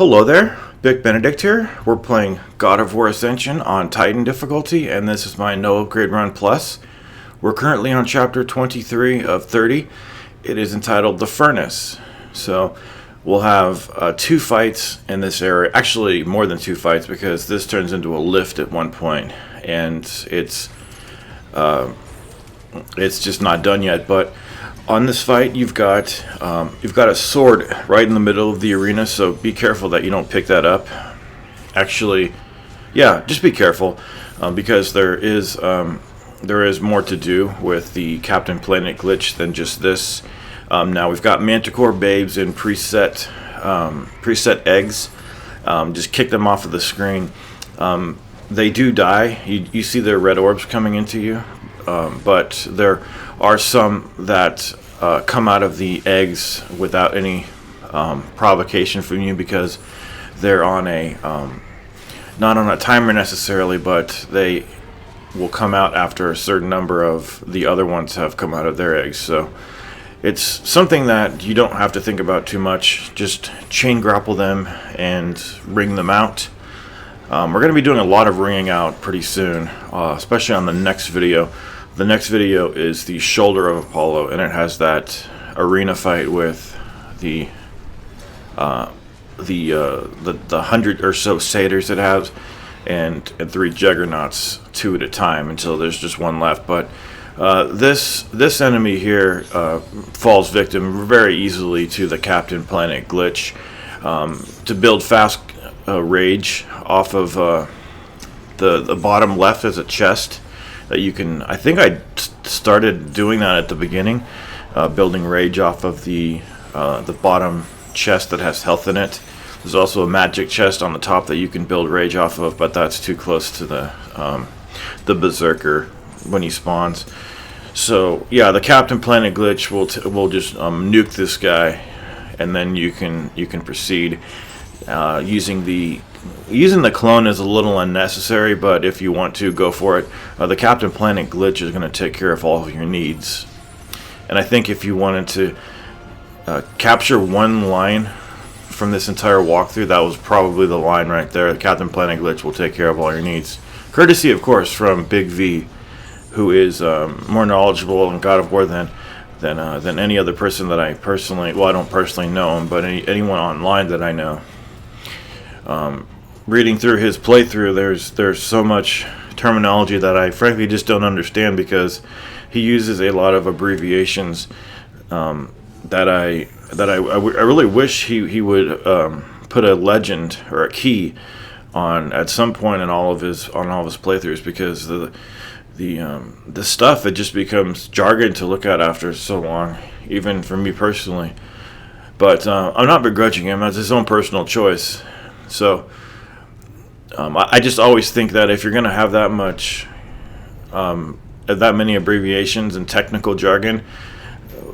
Hello there, Vic Benedict here. We're playing God of War Ascension on Titan difficulty, and this is my no upgrade run plus. We're currently on chapter 23 of 30. It is entitled The Furnace. So we'll have two fights in this area. Actually, more than two fights, because this turns into a lift at one point, and it's just not done yet. But on this fight, you've got a sword right in the middle of the arena, so be careful that you don't pick that up. Actually, yeah, just be careful because there is more to do with the Captain Planet glitch than just this. Now we've got Manticore babes in preset eggs. Just kick them off of the screen. They do die. You see their red orbs coming into you, but there are some that come out of the eggs without any provocation from you, because they're on a not on a timer necessarily, but they will come out after a certain number of the other ones have come out of their eggs. So it's something that you don't have to think about too much. Just chain grapple them and ring them out. We're going to be doing a lot of ringing out pretty soon, especially on the next video. The next video is the Shoulder of Apollo, and it has that arena fight with the 100 or so satyrs it has, and 3 juggernauts, 2 at a time, until there's just one left. But this enemy here falls victim very easily to the Captain Planet glitch. To build fast rage off of the bottom left is a chest that you can. I think I started doing that at the beginning, building rage off of the bottom chest that has health in it. There's also a magic chest on the top that you can build rage off of, but that's too close to the berserker when he spawns. So yeah, the Captain Planet glitch will just nuke this guy, and then you can proceed. Using the clone is a little unnecessary, but if you want to, go for it. The Captain Planet glitch is going to take care of all of your needs. And I think if you wanted to capture one line from this entire walkthrough, that was probably the line right there. The Captain Planet glitch will take care of all your needs. Courtesy, of course, from Big V, who is more knowledgeable in God of War than any other person that I personally, well, I don't personally know him, but anyone online that I know. Reading through his playthrough, there's so much terminology that I frankly just don't understand, because he uses a lot of abbreviations that I really wish he would put a legend or a key on at some point in all of his playthroughs, because the stuff, it just becomes jargon to look at after so long, even for me personally. But I'm not begrudging him. That's his own personal choice. So I just always think that if you're going to have that many abbreviations and technical jargon,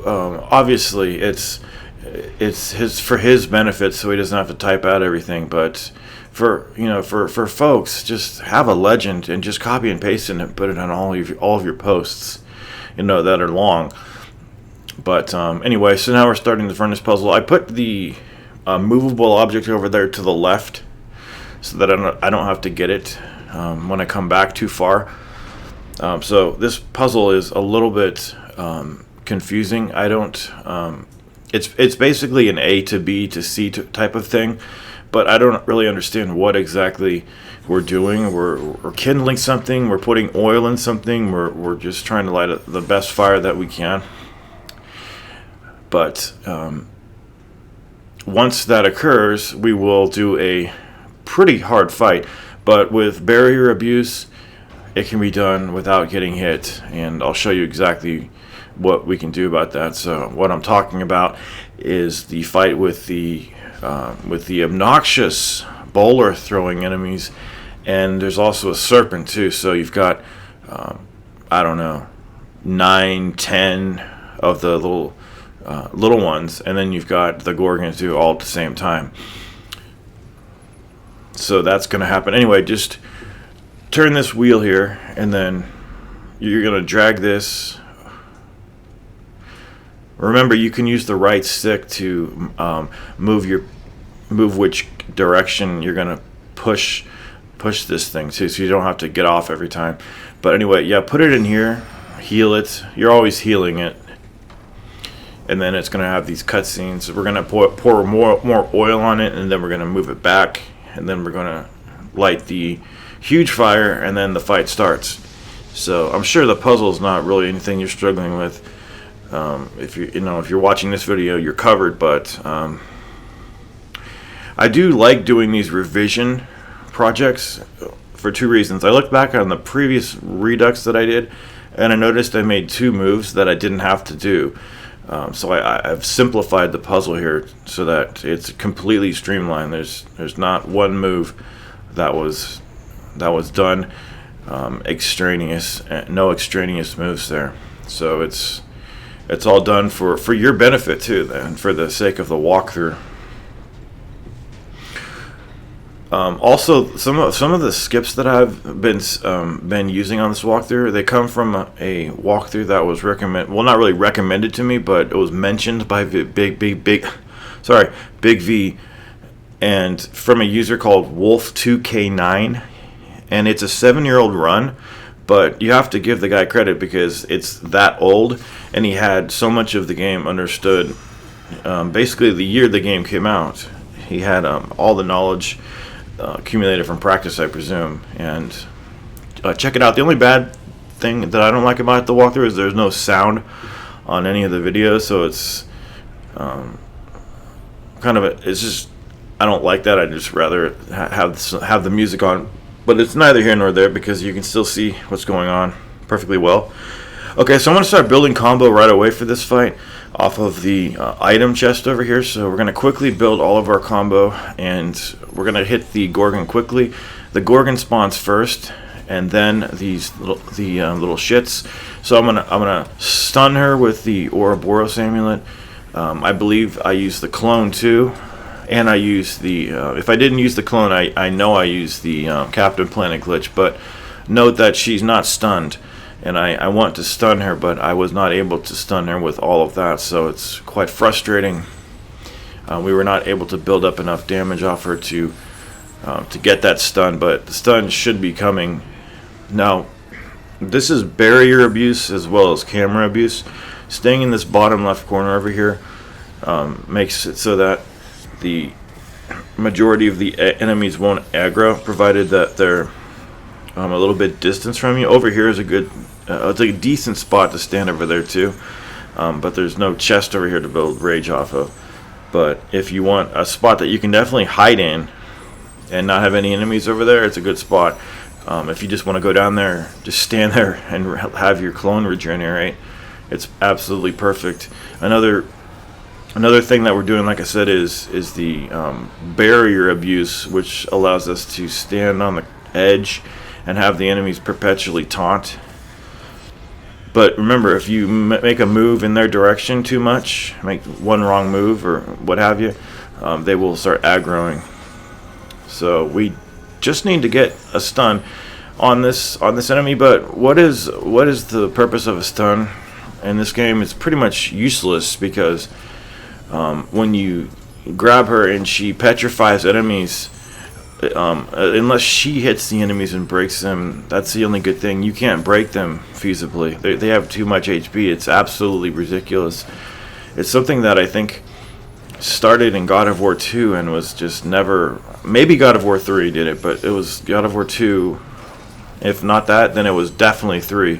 obviously it's for his benefit, so he doesn't have to type out everything. But for folks, just have a legend and just copy and paste it and put it on all of your posts, that are long. But anyway, so now we're starting the furnace puzzle. I put the movable object over there to the left, so that I don't have to get it when I come back too far. So this puzzle is a little bit confusing. It's basically an A to B to C type of thing, but I don't really understand what exactly we're doing. We're kindling something. We're putting oil in something. We're just trying to light the best fire that we can. But once that occurs, we will do a pretty hard fight. But with barrier abuse, it can be done without getting hit, and I'll show you exactly what we can do about that. So what I'm talking about is the fight with the obnoxious bowler throwing enemies, and there's also a serpent too. So you've got 9, 10 of the little ones, and then you've got the Gorgons too, all at the same time. So that's going to happen. Anyway, just turn this wheel here, and then you're going to drag this. Remember, you can use the right stick to move which direction you're gonna push this thing too, so you don't have to get off every time. But anyway, yeah, put it in here, heal it. You're always healing it, and then it's gonna have these cutscenes. We're gonna pour more oil on it, and then we're gonna move it back, and then we're gonna light the huge fire, and then the fight starts. So I'm sure the puzzle is not really anything you're struggling with. If you're watching this video, you're covered. But I do like doing these revision projects for two reasons. I looked back on the previous Redux that I did, and I noticed I made 2 moves that I didn't have to do. So I've simplified the puzzle here so that it's completely streamlined. There's not one move that was done extraneous, no extraneous moves there. So it's all done for your benefit too, then, for the sake of the walkthrough. Also, some of the skips that I've been using on this walkthrough, they come from a walkthrough that was not really recommended to me, but it was mentioned by Big V, and from a user called Wolf2K9, and it's a 7-year-old run, but you have to give the guy credit because it's that old, and he had so much of the game understood. Basically, the year the game came out, he had all the knowledge accumulated from practice, I presume. And check it out. The only bad thing that I don't like about the walkthrough is there's no sound on any of the videos, so it's it's just, I don't like that. I'd just rather have the music on, but it's neither here nor there because you can still see what's going on perfectly well. Okay, so I'm going to start building combo right away for this fight off of the item chest over here. So we're going to quickly build all of our combo, and we're going to hit the Gorgon quickly. The Gorgon spawns first, and then the little shits. So I'm gonna stun her with the Ouroboros amulet. I believe I used the clone too, and I used the if I didn't use the clone, I know I used the Captain Planet glitch. But note that she's not stunned, and I want to stun her, but I was not able to stun her with all of that, so it's quite frustrating. We were not able to build up enough damage off her to get that stun, but the stun should be coming. Now, this is barrier abuse as well as camera abuse. Staying in this bottom left corner over here makes it so that the majority of the enemies won't aggro, provided that they're a little bit distance from you. Over here is a good, it's a decent spot to stand over there too, but there's no chest over here to build rage off of. But if you want a spot that you can definitely hide in and not have any enemies over there, it's a good spot. If you just want to go down there, just stand there and have your clone regenerate, it's absolutely perfect. Another thing that we're doing, like I said, is the barrier abuse, which allows us to stand on the edge and have the enemies perpetually taunt. But remember, if you make a move in their direction too much, make one wrong move or what have you, they will start aggroing. So we just need to get a stun on this enemy. But what is the purpose of a stun in this game? It's pretty much useless, because when you grab her and she petrifies enemies, unless she hits the enemies and breaks them, that's the only good thing. You can't break them feasibly. They have too much HP. It's absolutely ridiculous. It's something that I think started in God of War 2 and was just never, maybe God of War 3 did it, but it was God of War 2. If not that, then it was definitely 3,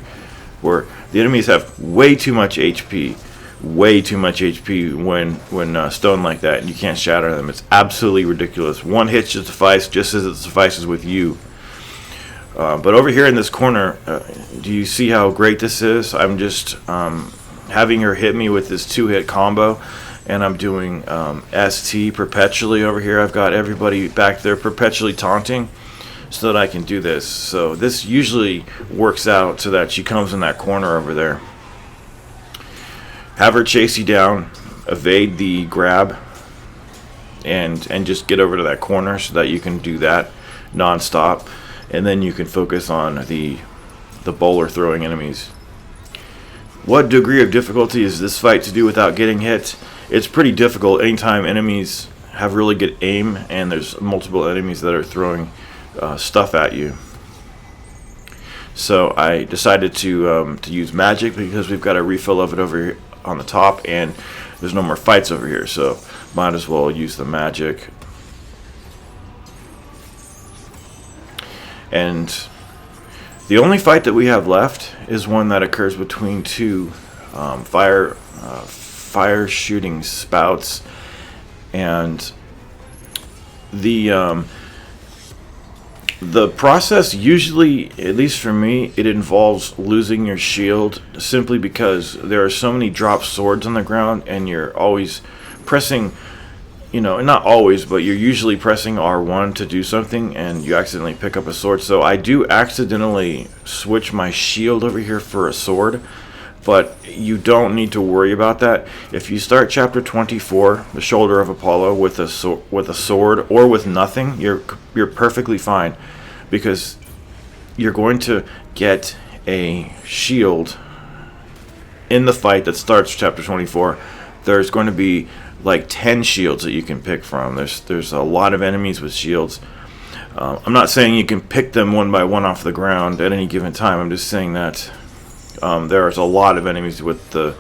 where the enemies have way too much HP. Way too much HP when stoned like that, and you can't shatter them. It's absolutely ridiculous. One hit should suffice, just as it suffices with you. But over here in this corner, do you see how great this is? I'm just having her hit me with this 2-hit combo, and I'm doing ST perpetually over here. I've got everybody back there perpetually taunting so that I can do this. So this usually works out so that she comes in that corner over there. Have her chase you down, evade the grab, and just get over to that corner so that you can do that non-stop, and then you can focus on the bowler throwing enemies. What degree of difficulty is this fight to do without getting hit? It's pretty difficult. Anytime enemies have really good aim, and there's multiple enemies that are throwing stuff at you. So I decided to use magic because we've got a refill of it over here on the top, and there's no more fights over here, so might as well use the magic. And the only fight that we have left is one that occurs between two fire shooting spouts, and the process usually, at least for me, it involves losing your shield simply because there are so many drop swords on the ground, and you're always pressing, not always, but you're usually pressing R1 to do something, and you accidentally pick up a sword. So I do accidentally switch my shield over here for a sword, but you don't need to worry about that. If you start chapter 24, the Shoulder of Apollo, with a sword or with nothing, you're perfectly fine, because you're going to get a shield in the fight that starts chapter 24. There's going to be like 10 shields that you can pick from. There's a lot of enemies with shields. I'm not saying you can pick them one by one off the ground at any given time. I'm just saying that there's a lot of enemies with the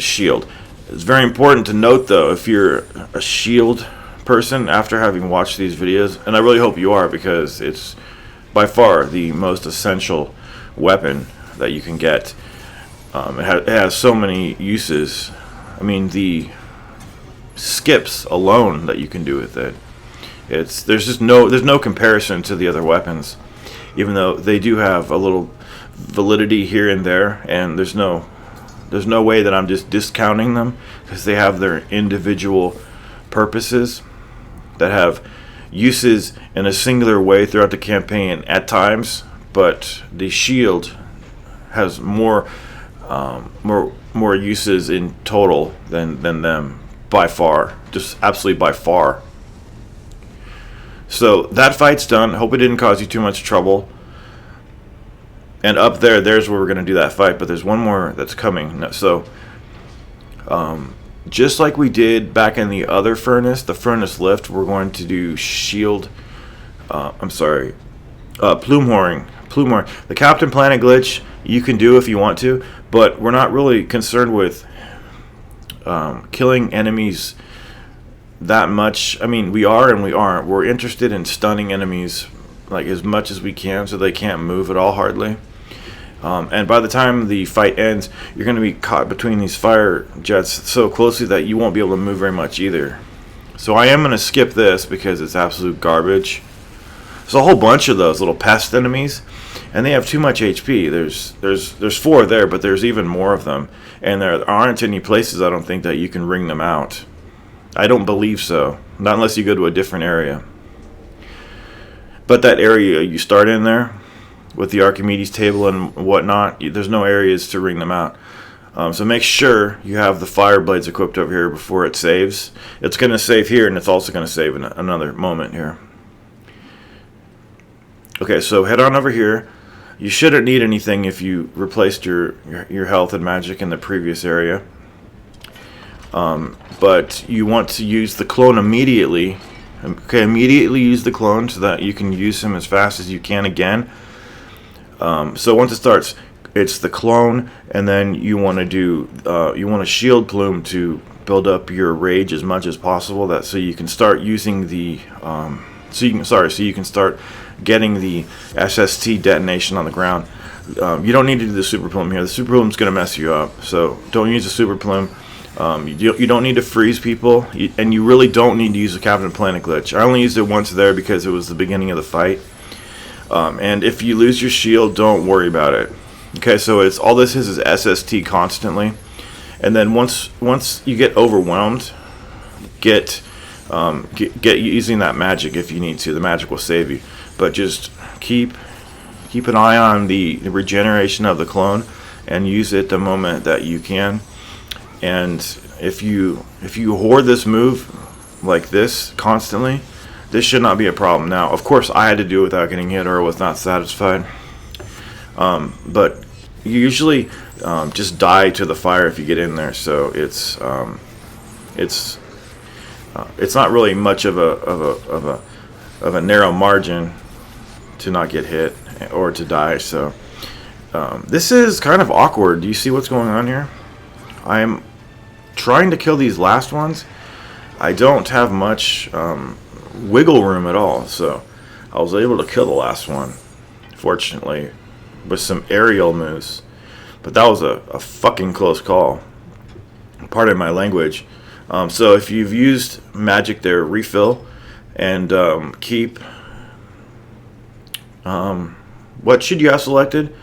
shield. It's very important to note, though, if you're a shield person after having watched these videos, and I really hope you are, because it's by far the most essential weapon that you can get. It has so many uses. I mean, the skips alone that you can do with it, there's no comparison to the other weapons, even though they do have a little validity here and there, and there's no way that I'm just discounting them, because they have their individual purposes that have uses in a singular way throughout the campaign at times, but the shield has more uses in total than them, by far, just absolutely by far. So that fight's done. Hope it didn't cause you too much trouble. And up there's where we're going to do that fight, but there's one more that's coming. So just like we did back in the other furnace, the furnace lift, we're going to do plume whoring. The Captain Planet glitch you can do if you want to, but we're not really concerned with killing enemies that much. I mean, we are and we aren't. We're interested in stunning enemies like as much as we can, so they can't move at all hardly. And by the time the fight ends, you're going to be caught between these fire jets so closely that you won't be able to move very much either. So I am going to skip this because it's absolute garbage. There's a whole bunch of those little pest enemies, and they have too much HP. There's 4 there, but there's even more of them, and there aren't any places, I don't think, that you can wring them out. I don't believe so, not unless you go to a different area. But that area you start in there with the Archimedes table and whatnot, there's no areas to wring them out. So make sure you have the fire blades equipped over here before it saves. It's going to save here, and it's also going to save in another moment here. Okay, so head on over here. You shouldn't need anything if you replaced your health and magic in the previous area. But you want to use the clone immediately. Okay, immediately use the clone so that you can use him as fast as you can again. So once it starts, it's the clone, and then you want to shield plume to build up your rage as much as possible. So you can start using the so you can start getting the SST detonation on the ground. You don't need to do the super plume here. The super plume is going to mess you up, so don't use the super plume. You don't need to freeze people, and you really don't need to use the Captain Planet glitch. I only used it once there because it was the beginning of the fight. And if you lose your shield, don't worry about it. Okay, so it's all this is SST constantly, and then once you get overwhelmed, get using that magic if you need to. The magic will save you, but just keep an eye on the regeneration of the clone and use it the moment that you can. And if you hoard this move like this constantly, this should not be a problem. Now, of course, I had to do it without getting hit or was not satisfied. But you usually just die to the fire if you get in there. So it's It's not really much of a narrow margin to not get hit or to die. So this is kind of awkward. Do you see what's going on here? I'm trying to kill these last ones. I don't have much wiggle room at all, so I was able to kill the last one, fortunately, with some aerial moves. But that was a fucking close call. Pardon my language. So if you've used magic there, refill and keep. What should you have selected?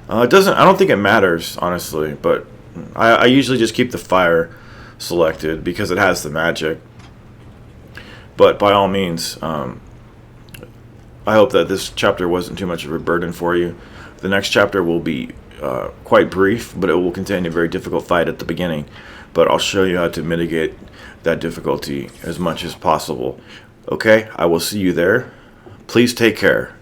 It doesn't. I don't think it matters, honestly. But I usually just keep the fire selected because it has the magic. But by all means, I hope that this chapter wasn't too much of a burden for you. The next chapter will be quite brief, but it will contain a very difficult fight at the beginning. But I'll show you how to mitigate that difficulty as much as possible. Okay, I will see you there. Please take care.